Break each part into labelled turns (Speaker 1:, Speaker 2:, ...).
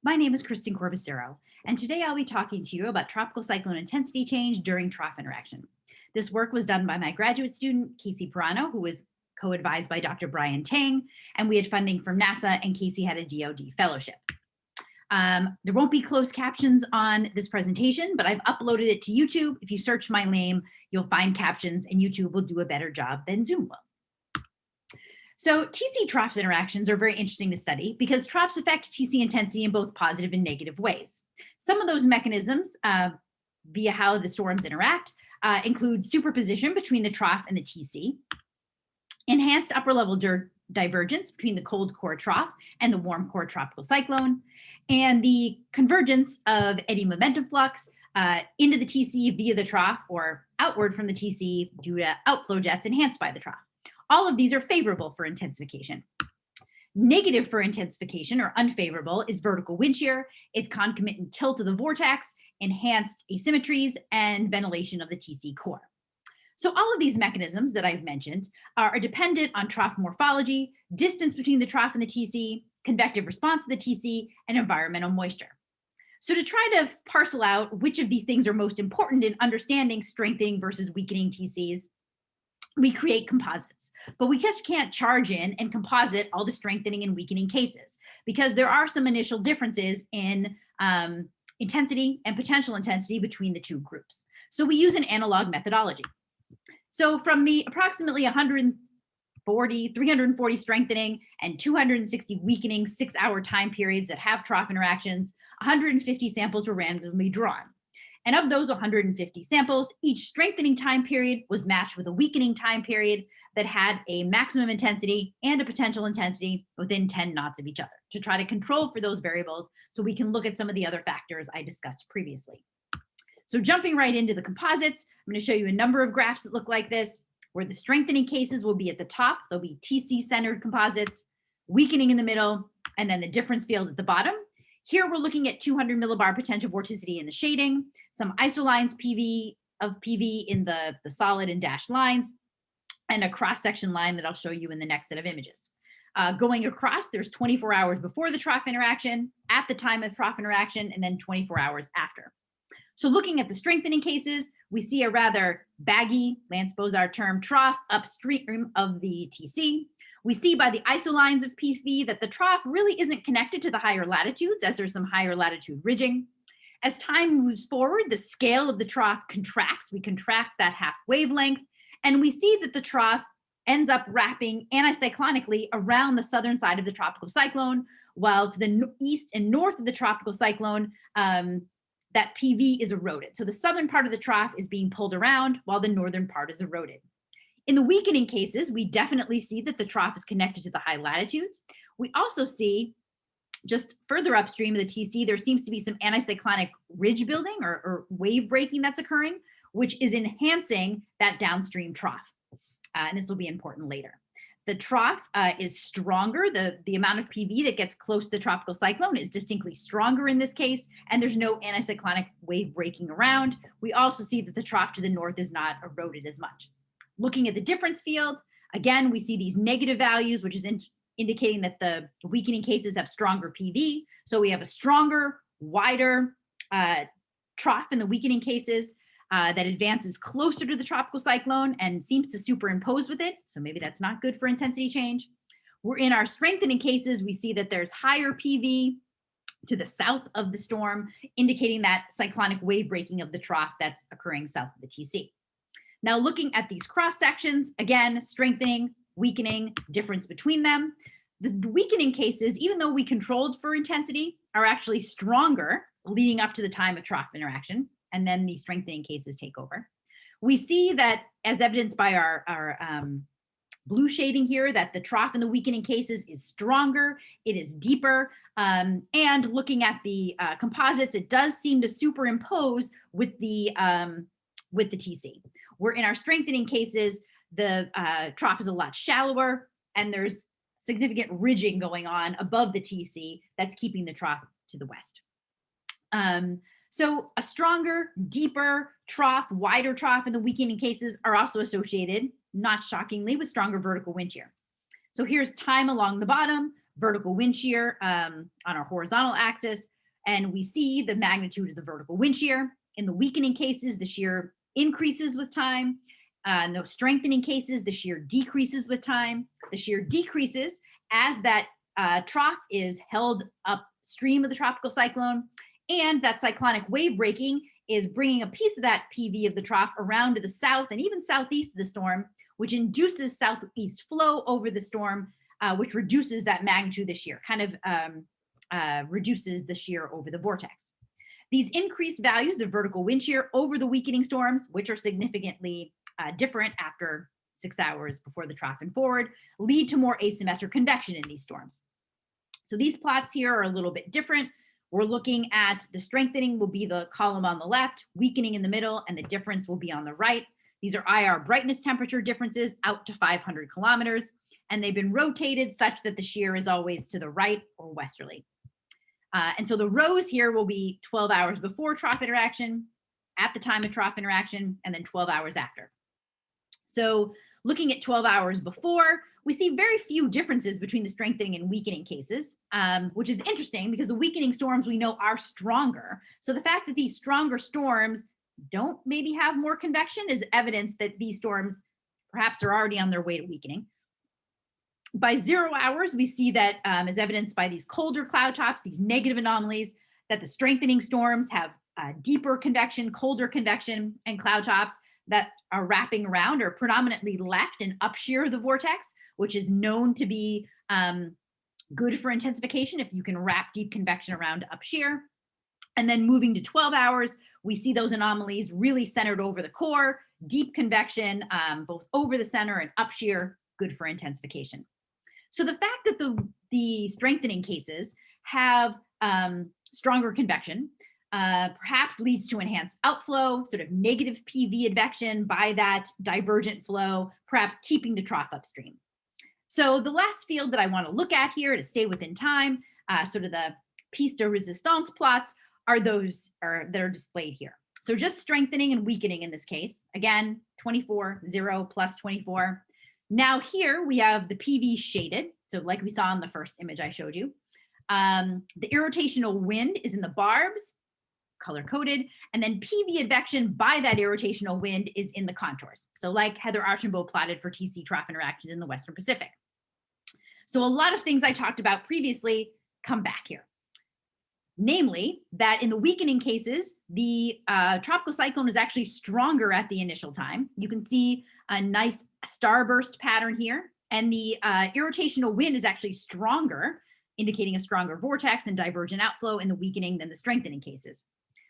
Speaker 1: My name is Kristen Corbosiero, and today I'll be talking to you about tropical cyclone intensity change during trough interaction. This work was done by my graduate student, Casey Pirano, who was co-advised by Dr. Brian Tang, and we had funding from NASA, and Casey had a DoD fellowship. There won't be closed captions on this presentation, but I've uploaded it to YouTube. If you search my name, you'll find captions, and YouTube will do a better job than Zoom will. So TC troughs interactions are very interesting to study because troughs affect TC intensity in both positive and negative ways. Some of those mechanisms via how the storms interact include superposition between the trough and the TC, enhanced upper level divergence between the cold core trough and the warm core tropical cyclone, and the convergence of eddy momentum flux into the TC via the trough or outward from the TC due to outflow jets enhanced by the trough. All of these are favorable for intensification. Negative for intensification or unfavorable is vertical wind shear, its concomitant tilt of the vortex, enhanced asymmetries, and ventilation of the TC core. So all of these mechanisms that I've mentioned are dependent on trough morphology, distance between the trough and the TC, convective response to the TC, and environmental moisture. So to try to parcel out which of these things are most important in understanding strengthening versus weakening TCs, we create composites, but we just can't charge in and composite all the strengthening and weakening cases because there are some initial differences in intensity and potential intensity between the two groups. So we use an analog methodology. So from the approximately 340 strengthening and 260 weakening 6-hour time periods that have trough interactions, 150 samples were randomly drawn. And of those 150 samples, each strengthening time period was matched with a weakening time period that had a maximum intensity and a potential intensity within 10 knots of each other to try to control for those variables so we can look at some of the other factors I discussed previously. So jumping right into the composites, I'm going to show you a number of graphs that look like this, where the strengthening cases will be at the top. There'll be TC-centered composites, weakening in the middle, and then the difference field at the bottom. Here we're looking at 200 millibar potential vorticity in the shading, some isolines of PV in the solid and dashed lines, and a cross-section line that I'll show you in the next set of images. Going across, there's 24 hours before the trough interaction, at the time of trough interaction, and then 24 hours after. So looking at the strengthening cases, we see a rather baggy, Lance Bozar term, trough upstream of the TC. We see by the isolines of PV that the trough really isn't connected to the higher latitudes as there's some higher latitude ridging. As time moves forward, the scale of the trough contracts. We contract that half wavelength, and we see that the trough ends up wrapping anticyclonically around the southern side of the tropical cyclone, while to the east and north of the tropical cyclone, that PV is eroded. So the southern part of the trough is being pulled around while the northern part is eroded. In the weakening cases, we definitely see that the trough is connected to the high latitudes. We also see just further upstream of the TC, there seems to be some anticyclonic ridge building or wave breaking that's occurring, which is enhancing that downstream trough. And this will be important later. The trough is stronger. The amount of PV that gets close to the tropical cyclone is distinctly stronger in this case, and there's no anticyclonic wave breaking around. We also see that the trough to the north is not eroded as much. Looking at the difference field, again, we see these negative values, which is indicating that the weakening cases have stronger PV. So we have a stronger, wider trough in the weakening cases that advances closer to the tropical cyclone and seems to superimpose with it. So maybe that's not good for intensity change. We're in our strengthening cases, we see that there's higher PV to the south of the storm, indicating that cyclonic wave breaking of the trough that's occurring south of the TC. Now looking at these cross sections, again, strengthening, weakening, difference between them. The weakening cases, even though we controlled for intensity, are actually stronger leading up to the time of trough interaction, and then the strengthening cases take over. We see that, as evidenced by our blue shading here, that the trough in the weakening cases is stronger, it is deeper, and looking at the composites, it does seem to superimpose with the TC. Where in our strengthening cases, the trough is a lot shallower, and there's significant ridging going on above the TC that's keeping the trough to the west. So a stronger, deeper trough, wider trough in the weakening cases are also associated, not shockingly, with stronger vertical wind shear. So here's time along the bottom, vertical wind shear on our horizontal axis, And we see the magnitude of the vertical wind shear. In the weakening cases, the shear increases with time. In those strengthening cases, the shear decreases with time. The shear decreases as that trough is held upstream of the tropical cyclone, and that cyclonic wave breaking is bringing a piece of that PV of the trough around to the south and even southeast of the storm, which induces southeast flow over the storm, which reduces that magnitude of the shear, kind of reduces the shear over the vortex. These increased values of vertical wind shear over the weakening storms, which are significantly different after 6 hours before the trough and forward, lead to more asymmetric convection in these storms. So these plots here are a little bit different. We're looking at the strengthening will be the column on the left, weakening in the middle, and the difference will be on the right. These are IR brightness temperature differences out to 500 kilometers, and they've been rotated such that the shear is always to the right or westerly. And so the rows here will be 12 hours before trough interaction, at the time of trough interaction, and then 12 hours after. So looking at 12 hours before, we see very few differences between the strengthening and weakening cases, which is interesting because the weakening storms we know are stronger. So the fact that these stronger storms don't maybe have more convection is evidence that these storms perhaps are already on their way to weakening. By 0 hours, we see that as evidenced by these colder cloud tops, these negative anomalies, that the strengthening storms have deeper convection, colder convection, and cloud tops that are wrapping around are predominantly left and up shear of the vortex, which is known to be good for intensification if you can wrap deep convection around up shear. And then moving to 12 hours, we see those anomalies really centered over the core, deep convection, both over the center and up shear, good for intensification. So the fact that the strengthening cases have stronger convection perhaps leads to enhanced outflow, sort of negative PV advection by that divergent flow, perhaps keeping the trough upstream. So the last field that I want to look at here to stay within time, sort of the piece de resistance plots, are those that are displayed here. So just strengthening and weakening in this case. Again, 24, 0, plus 24. Now here we have the PV shaded. So like we saw in the first image I showed you. The irrotational wind is in the barbs, color-coded, and then PV advection by that irrotational wind is in the contours. So like Heather Archambault plotted for TC trough interactions in the Western Pacific. So a lot of things I talked about previously come back here. Namely, that in the weakening cases, the tropical cyclone is actually stronger at the initial time. You can see a nice starburst pattern here, and the irrotational wind is actually stronger, indicating a stronger vortex and divergent outflow in the weakening than the strengthening cases.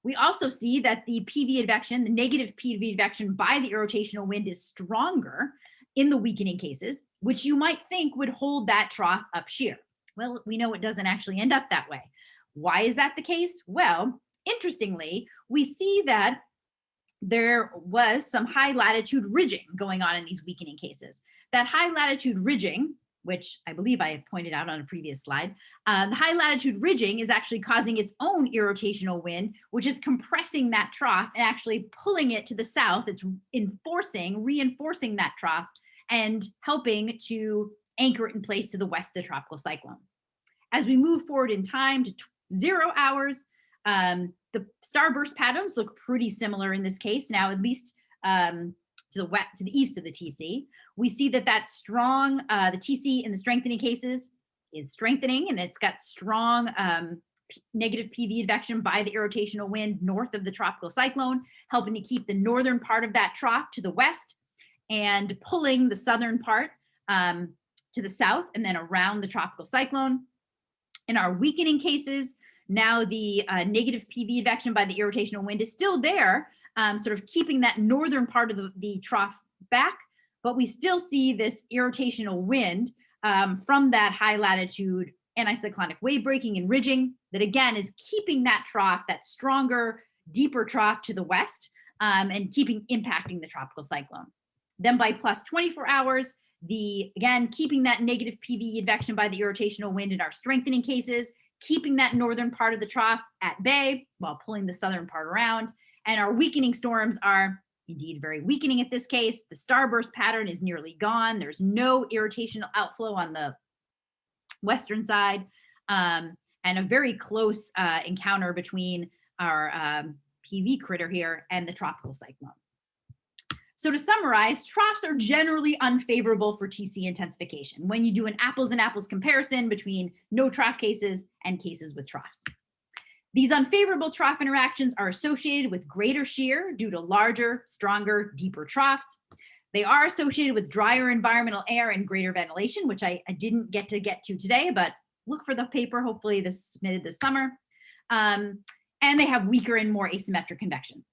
Speaker 1: We also see that the PV advection, the negative PV advection by the irrotational wind is stronger in the weakening cases, which you might think would hold that trough up shear. Well, we know it doesn't actually end up that way. Why is that the case? Well, interestingly, we see that there was some high latitude ridging going on in these weakening cases. That high latitude ridging, which I believe I pointed out on a previous slide, the high latitude ridging is actually causing its own irrotational wind, which is compressing that trough and actually pulling it to the south. It's reinforcing that trough and helping to anchor it in place to the west of the tropical cyclone. As we move forward in time to 0 hours, the starburst patterns look pretty similar in this case. Now, at least to the east of the TC, we see that strong, the TC in the strengthening cases is strengthening, and it's got strong negative PV advection by the irrotational wind north of the tropical cyclone, helping to keep the northern part of that trough to the west and pulling the southern part to the south and then around the tropical cyclone. In our weakening cases, now the negative PV advection by the irrotational wind is still there, sort of keeping that northern part of the trough back, but we still see this irrotational wind from that high latitude anticyclonic wave breaking and ridging that again is keeping that trough, that stronger, deeper trough to the west and impacting the tropical cyclone. Then by plus 24 hours, again, keeping that negative PV advection by the irrotational wind in our strengthening cases, keeping that northern part of the trough at bay while pulling the southern part around. And our weakening storms are indeed very weakening at this case. The starburst pattern is nearly gone. There's no irrotational outflow on the western side. And and a very close encounter between our PV critter here and the tropical cyclone. So to summarize, troughs are generally unfavorable for TC intensification when you do an apples and apples comparison between no trough cases and cases with troughs. These unfavorable trough interactions are associated with greater shear due to larger, stronger, deeper troughs. They are associated with drier environmental air and greater ventilation, which I didn't get to today, but look for the paper, hopefully this submitted this summer. And they have weaker and more asymmetric convection.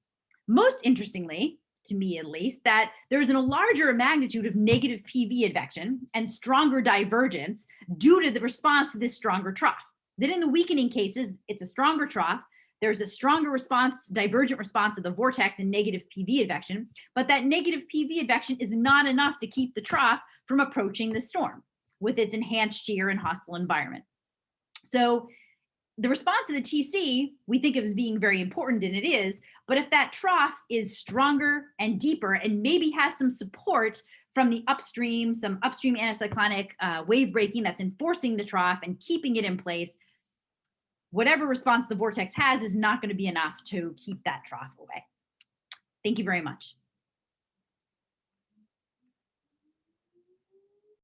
Speaker 1: Most interestingly, to me at least, that there's a larger magnitude of negative PV advection and stronger divergence due to the response to this stronger trough. That in the weakening cases, it's a stronger trough. There's a stronger response, divergent response of the vortex and negative PV advection, but that negative PV advection is not enough to keep the trough from approaching the storm with its enhanced shear and hostile environment. So the response to the TC we think of as being very important, and it is, but if that trough is stronger and deeper and maybe has some support from the upstream, some upstream anticyclonic wave breaking that's enforcing the trough and keeping it in place, whatever response the vortex has is not going to be enough to keep that trough away. Thank you very much.